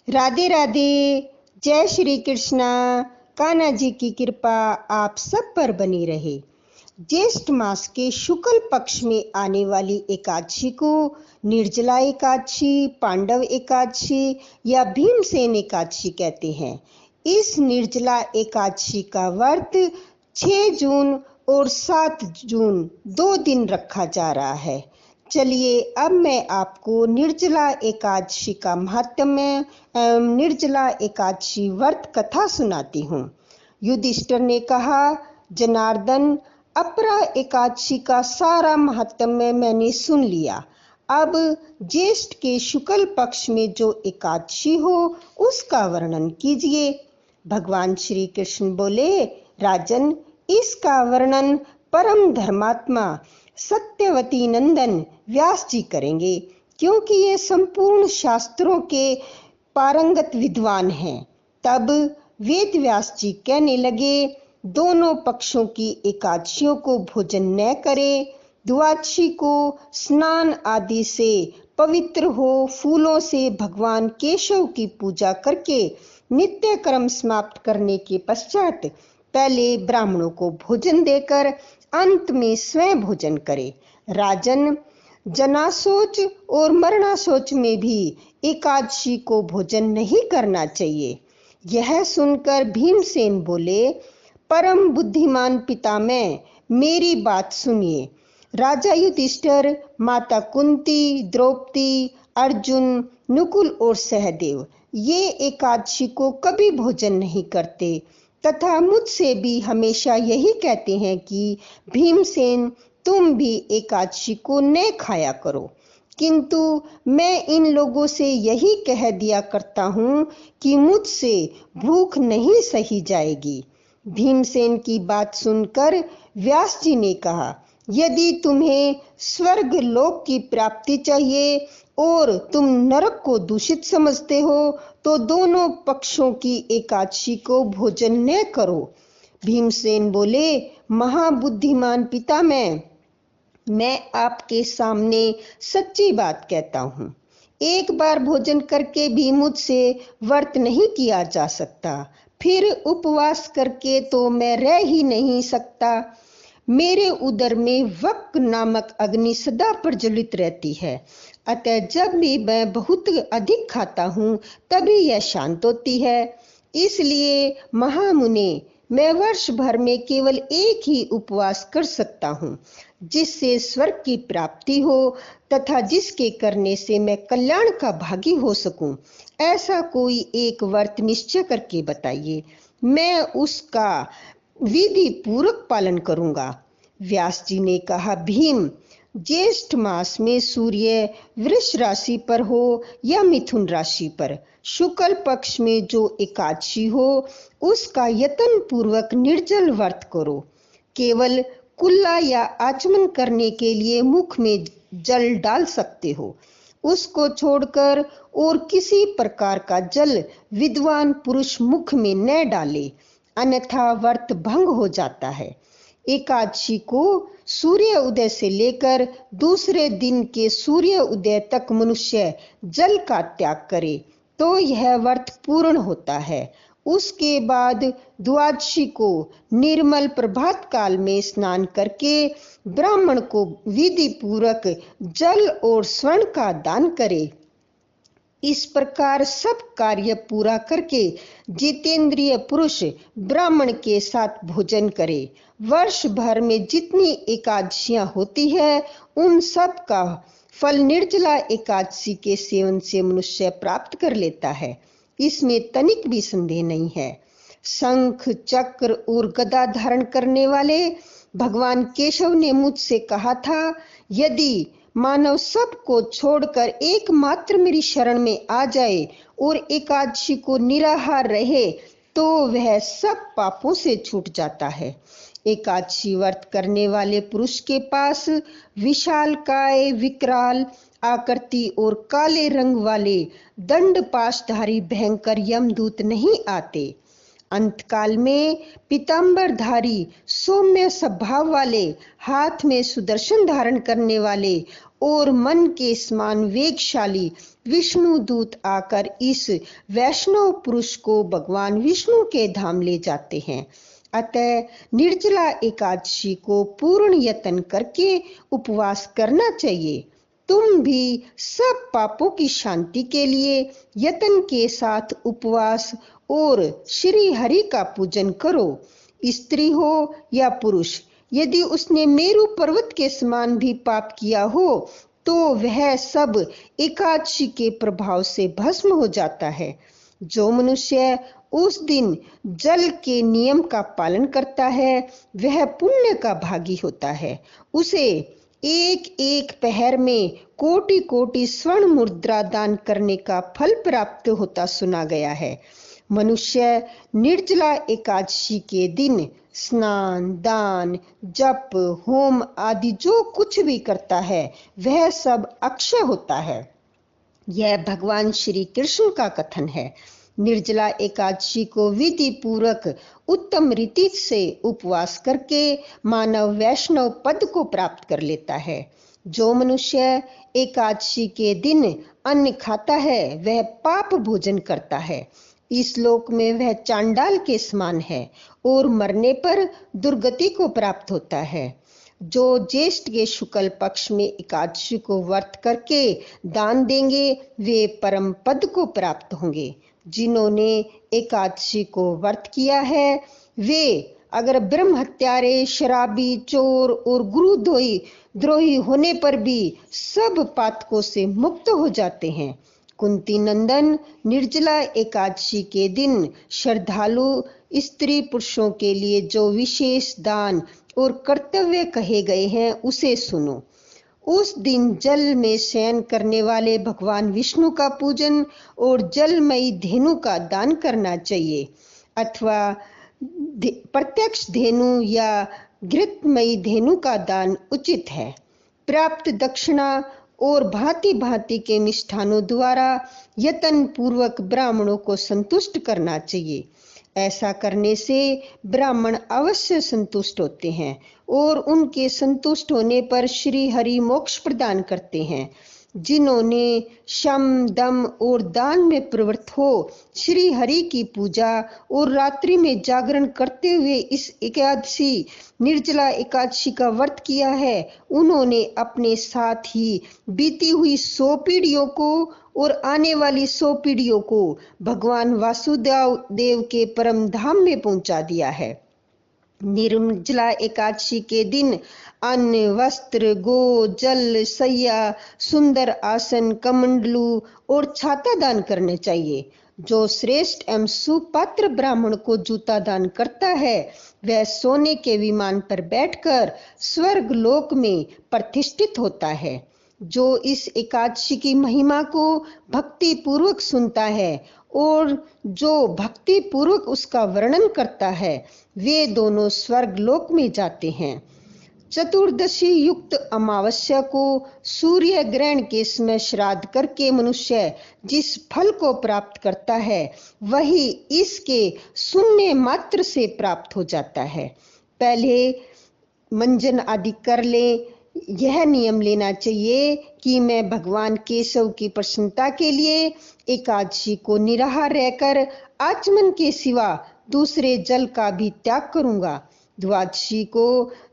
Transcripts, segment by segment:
राधे राधे। जय श्री कृष्णा। कान्हा जी की कृपा आप सब पर बनी रहे। ज्येष्ठ मास के शुक्ल पक्ष में आने वाली एकादशी को निर्जला एकादशी, पांडव एकादशी या भीमसेन एकादशी कहते हैं। इस निर्जला एकादशी का व्रत 6 जून और 7 जून 2 दिन रखा जा रहा है। चलिए अब मैं आपको निर्जला एकादशी का महात्म्य, निर्जला एकादशी व्रत कथा सुनाती हूँ। युधिष्ठिर ने कहा, जनार्दन, अपरा एकादशी का सारा महात्म्य मैंने सुन लिया। अब ज्येष्ठ के शुक्ल पक्ष में जो एकादशी हो उसका वर्णन कीजिए। भगवान श्री कृष्ण बोले, राजन, इसका वर्णन परम धर्मात्मा सत्यवती नंदन व्यास जी करेंगे, क्योंकि ये संपूर्ण शास्त्रों के पारंगत विद्वान हैं। तब वेद व्यास जी कहने लगे, दोनों पक्षों की एकादशियों को भोजन न करें। द्वादशी को स्नान आदि से पवित्र हो फूलों से भगवान केशव की पूजा करके नित्य कर्म समाप्त करने के पश्चात पहले ब्राह्मणों को भोजन देकर अंत में स्वयं भोजन करे। राजन, जनाशोच और मरणाशोच में भी एकादशी को भोजन नहीं करना चाहिए। यह सुनकर भीमसेन बोले, परम बुद्धिमान पितामह, मेरी बात सुनिए। राजा युधिष्ठिर, माता कुंती, द्रौपदी, अर्जुन, नकुल और सहदेव ये एकादशी को कभी भोजन नहीं करते तथा मुझसे भी हमेशा यही कहते हैं कि भीमसेन, तुम भी एकादशी को न खाया करो। किंतु मैं इन लोगों से यही कह दिया करता हूँ कि मुझसे भूख नहीं सही जाएगी। भीमसेन की बात सुनकर व्यास जी ने कहा, यदि तुम्हें स्वर्ग लोक की प्राप्ति चाहिए और तुम नरक को दूषित समझते हो तो दोनों पक्षों की एकादशी को भोजन न करो। भीमसेन बोले, महाबुद्धिमान पितामह, मैं आपके सामने सच्ची बात कहता हूँ। एक बार भोजन करके भी मुझसे व्रत नहीं किया जा सकता, फिर उपवास करके तो मैं रह ही नहीं सकता। मेरे उदर में वक नामक अग्नि सदा प्रज्वलित रहती है, अतः जब भी मैं बहुत अधिक खाता हूँ तभी यह शांत होती है। इसलिए महामुने, मैं वर्ष भर में केवल एक ही उपवास कर सकता हूँ, जिससे स्वर्ग की प्राप्ति हो तथा जिसके करने से मैं कल्याण का भागी हो सकूं। ऐसा कोई एक व्रत निश्चय करके बताइए, मैं उसका विधि पूर्वक पालन करूंगा। व्यास जी ने कहा, भीम, ज्येष्ठ मास में सूर्य वृष राशि पर हो या मिथुन राशि पर शुक्ल पक्ष में जो एकादशी हो उसका यत्न पूर्वक निर्जल व्रत करो। केवल कुल्ला या आचमन करने के लिए मुख में जल डाल सकते हो, उसको छोड़कर और किसी प्रकार का जल विद्वान पुरुष मुख में न डाले, अन्यथा व्रत भंग हो जाता है। एकादशी को सूर्य उदय से लेकर दूसरे दिन के सूर्य उदय तक मनुष्य जल का त्याग करे तो यह व्रत पूर्ण होता है। उसके बाद द्वादशी को निर्मल प्रभात काल में स्नान करके ब्राह्मण को विधि पूर्वक जल और स्वर्ण का दान करे। इस प्रकार सब कार्य पूरा करके जितेंद्रिय पुरुष ब्राह्मण के साथ भोजन करे। वर्ष भर में जितनी एकादशियां होती है उन सब का फल निर्जला एकादशी के सेवन से मनुष्य प्राप्त कर लेता है, इसमें तनिक भी संदेह नहीं है। शंख, चक्र और गदा धारण करने वाले भगवान केशव ने मुझसे कहा था, यदि मानव सब को छोड़कर एकमात्र मेरी शरण में आ जाए और एकादशी को निराहार रहे तो वह सब पापों से छूट जाता है। एकादशी व्रत करने वाले पुरुष के पास विशाल काय, विकराल आकृति और काले रंग वाले दंड पाशधारी भयंकर यमदूत नहीं आते। अंतकाल में पीतांबरधारी, सौम्य स्वभाव वाले, हाथ में सुदर्शन धारण करने वाले और मन के समान वेगशाली विष्णु दूत आकर इस वैष्णव पुरुष को भगवान विष्णु के धाम ले जाते हैं। अतः निर्जला एकादशी को पूर्ण यत्न करके उपवास करना चाहिए। तुम भी सब पापों की शांति के लिए यत्न के साथ उपवास और श्री हरि का पूजन करो। स्त्री हो या पुरुष, यदि उसने मेरु पर्वत के समान भी पाप किया हो तो वह सब एकादशी के प्रभाव से भस्म हो जाता है। जो मनुष्य उस दिन जल के नियम का पालन करता है वह पुण्य का भागी होता है। उसे एक एक पहर में कोटि कोटि स्वर्ण मुद्रा दान करने का फल प्राप्त होता सुना गया है। मनुष्य निर्जला एकादशी के दिन स्नान, दान, जप, होम आदि जो कुछ भी करता है वह सब अक्षय होता है। यह भगवान श्री कृष्ण का कथन है। निर्जला एकादशी को विधि पूर्वक उत्तम रीति से उपवास करके मानव वैष्णव पद को प्राप्त कर लेता है। जो मनुष्य एकादशी के दिन अन्न खाता है वह पाप भोजन करता है। इस लोक में वह चांडाल के समान है और मरने पर दुर्गति को प्राप्त होता है। जो ज्येष्ठ के शुक्ल पक्ष में एकादशी को व्रत करके दान देंगे वे परम पद को प्राप्त होंगे। जिन्होंने एकादशी को व्रत किया है वे अगर ब्रह्म हत्यारे, शराबी, चोर और गुरुद्रोही होने पर भी सब पातकों से मुक्त हो जाते हैं। कुंती नंदन, निर्जला एकादशी के दिन श्रद्धालु स्त्री पुरुषों के लिए जो विशेष दान और कर्तव्य कहे गए हैं उसे सुनो। उस दिन जल में शयन करने वाले भगवान विष्णु का पूजन और जलमयी धेनु का दान करना चाहिए अथवा प्रत्यक्ष धेनु या घृतमयी धेनु का दान उचित है। प्राप्त दक्षिणा और भांति भांति के मिष्ठानों द्वारा यत्न पूर्वक ब्राह्मणों को संतुष्ट करना चाहिए। ऐसा करने से ब्राह्मण अवश्य संतुष्ट होते हैं और उनके संतुष्ट होने पर श्री हरि मोक्ष प्रदान करते हैं। जिन्होंने शम, दम और दान में प्रवृत्त हो श्री हरि की पूजा और रात्रि में जागरण करते हुए इस एकादशी निर्जला एकादशी का व्रत किया है उन्होंने अपने साथ ही बीती हुई 100 पीढ़ियों को और आने वाली 100 पीढ़ियों को भगवान वासुदेव के परम धाम में पहुंचा दिया है। निर्जला एकादशी के दिन अन्न, वस्त्र, गो, जल, सैया, सुंदर आसन, कमंडलू और छाता दान करने चाहिए। जो श्रेष्ठ एवं सुपात्र ब्राह्मण को जूता दान करता है वह सोने के विमान पर बैठकर स्वर्ग लोक में प्रतिष्ठित होता है। जो इस एकादशी की महिमा को भक्ति पूर्वक सुनता है और जो भक्ति पूर्वक उसका वर्णन करता है वे दोनों स्वर्ग लोक में जाते हैं। चतुर्दशी युक्त अमावस्या को सूर्य ग्रहण के समय श्राद्ध करके मनुष्य जिस फल को प्राप्त करता है वही इसके सुनने मात्र से प्राप्त हो जाता है। पहले मंजन आदि कर ले। यह नियम लेना चाहिए कि मैं भगवान केशव की प्रसन्नता के लिए एकादशी को निराहार रहकर आचमन के सिवा दूसरे जल का भी त्याग करूंगा। द्वादशी को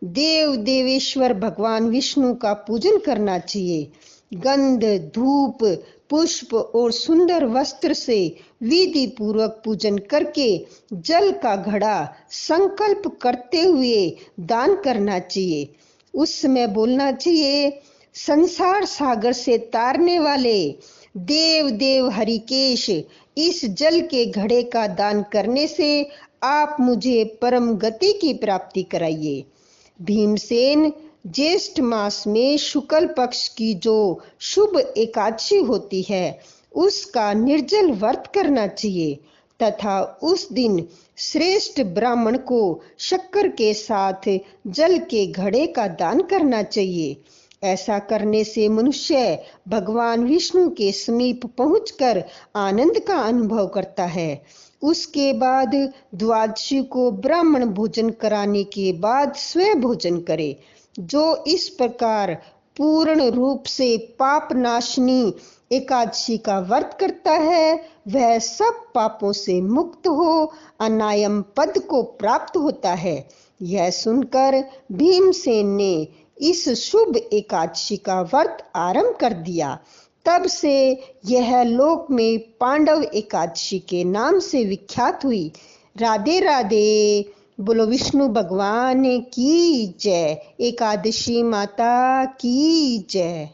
देव देवेश्वर भगवान विष्णु का पूजन करना चाहिए। गंध, धूप, पुष्प और सुंदर वस्त्र से विधि पूर्वक पूजन करके जल का घड़ा संकल्प करते हुए दान करना चाहिए। उस समय बोलना चाहिए, संसार सागर से तारने वाले देव देव हरिकेश, इस जल के घड़े का दान करने से आप मुझे परम गति की प्राप्ति कराइए। भीमसेन, ज्येष्ठ मास में शुक्ल पक्ष की जो शुभ एकादशी होती है उसका निर्जल व्रत करना चाहिए तथा उस दिन श्रेष्ठ ब्राह्मण को शक्कर के साथ जल के घड़े का दान करना चाहिए। ऐसा करने से मनुष्य भगवान विष्णु के समीप पहुंचकर आनंद का अनुभव करता है। उसके बाद द्वादशी को ब्राह्मण भोजन कराने के बाद स्वयं भोजन करे। जो इस प्रकार पूर्ण रूप से पाप नाशनी एकादशी का व्रत करता है वह सब पापों से मुक्त हो अनायम पद को प्राप्त होता है। यह सुनकर भीमसेन ने इस शुभ एकादशी का व्रत आरंभ कर दिया। तब से यह लोक में पांडव एकादशी के नाम से विख्यात हुई। राधे राधे। बोलो विष्णु भगवान की जय। एकादशी माता की जय।